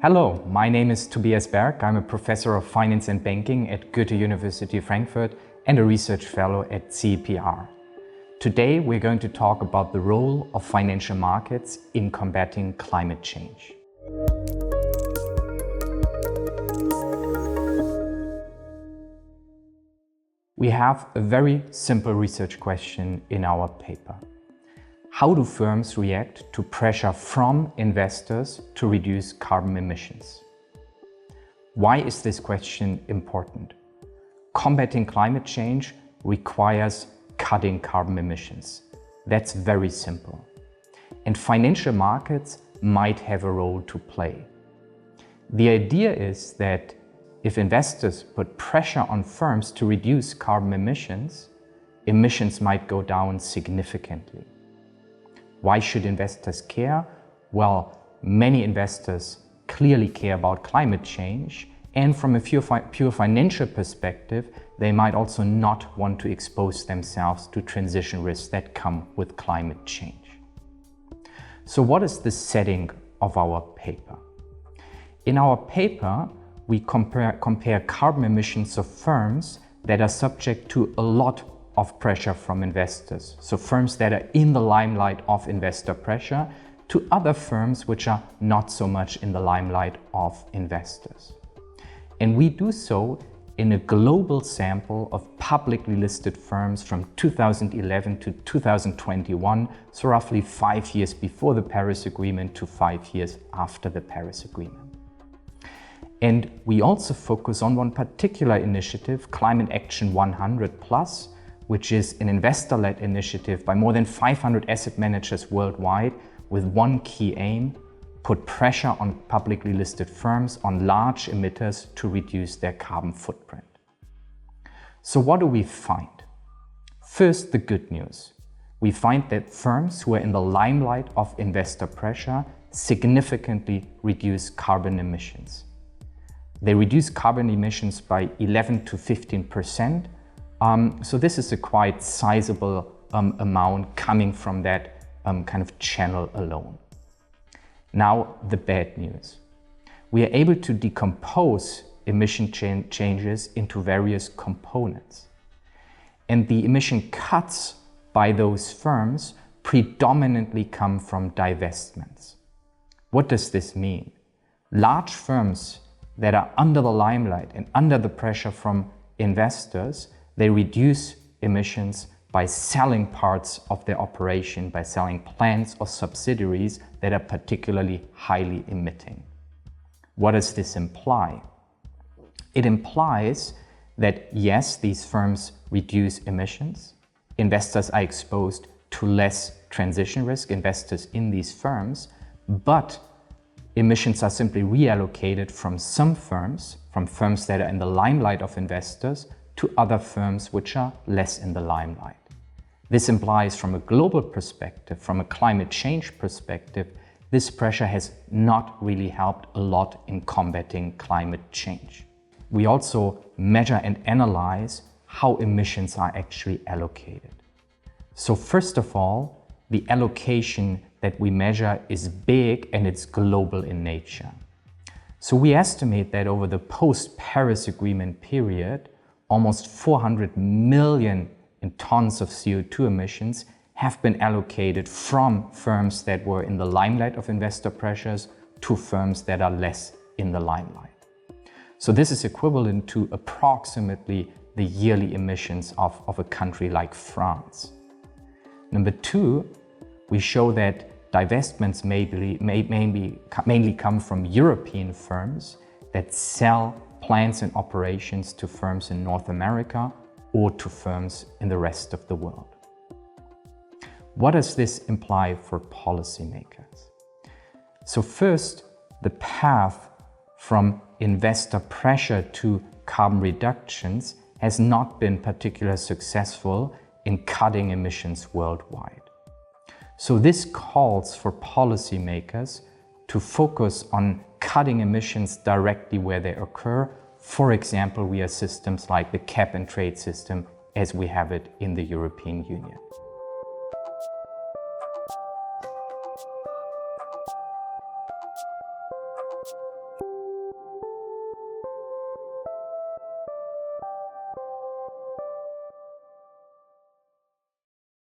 Hello, my name is Tobias Berg. I'm a professor of finance and banking at Goethe University Frankfurt and a research fellow at CEPR. Today we're going to talk about the role of financial markets in combating climate change. We have a very simple research question in our paper. How do firms react to pressure from investors to reduce carbon emissions? Why is this question important? Combating climate change requires cutting carbon emissions. That's very simple. And financial markets might have a role to play. The idea is that if investors put pressure on firms to reduce carbon emissions, emissions might go down significantly. Why should investors care? Well, many investors clearly care about climate change, and from a pure financial perspective, they might also not want to expose themselves to transition risks that come with climate change. So what is the setting of our paper? In our paper, we compare carbon emissions of firms that are subject to a lot of pressure from investors. So firms that are in the limelight of investor pressure to other firms which are not so much in the limelight of investors. And we do so in a global sample of publicly listed firms from 2011 to 2021, so roughly 5 years before the Paris Agreement to 5 years after the Paris Agreement. And we also focus on one particular initiative, Climate Action 100+, which is an investor-led initiative by more than 500 asset managers worldwide with one key aim: put pressure on publicly listed firms, on large emitters to reduce their carbon footprint. So what do we find? First, the good news. We find that firms who are in the limelight of investor pressure significantly reduce carbon emissions. They reduce carbon emissions by 11 to 15%. So this is a quite sizable amount coming from that kind of channel alone. Now, the bad news. We are able to decompose emission changes into various components. And the emission cuts by those firms predominantly come from divestments. What does this mean? Large firms that are under the limelight and under the pressure from investors, they reduce emissions by selling parts of their operation, by selling plants or subsidiaries that are particularly highly emitting. What does this imply? It implies that yes, these firms reduce emissions. Investors are exposed to less transition risk, investors in these firms, but emissions are simply reallocated from some firms, from firms that are in the limelight of investors, to other firms which are less in the limelight. This implies, from a global perspective, from a climate change perspective, this pressure has not really helped a lot in combating climate change. We also measure and analyze how emissions are actually allocated. So first of all, the allocation that we measure is big and it's global in nature. So we estimate that over the post-Paris Agreement period, almost 400 million tons of CO2 emissions have been allocated from firms that were in the limelight of investor pressures to firms that are less in the limelight. So this is equivalent to approximately the yearly emissions of a country like France. Number two, we show that divestments mainly come from European firms that sell plants and operations to firms in North America or to firms in the rest of the world. What does this imply for policymakers? So first, the path from investor pressure to carbon reductions has not been particularly successful in cutting emissions worldwide. So this calls for policymakers to focus on cutting emissions directly where they occur, for example, via systems like the cap and trade system as we have it in the European Union.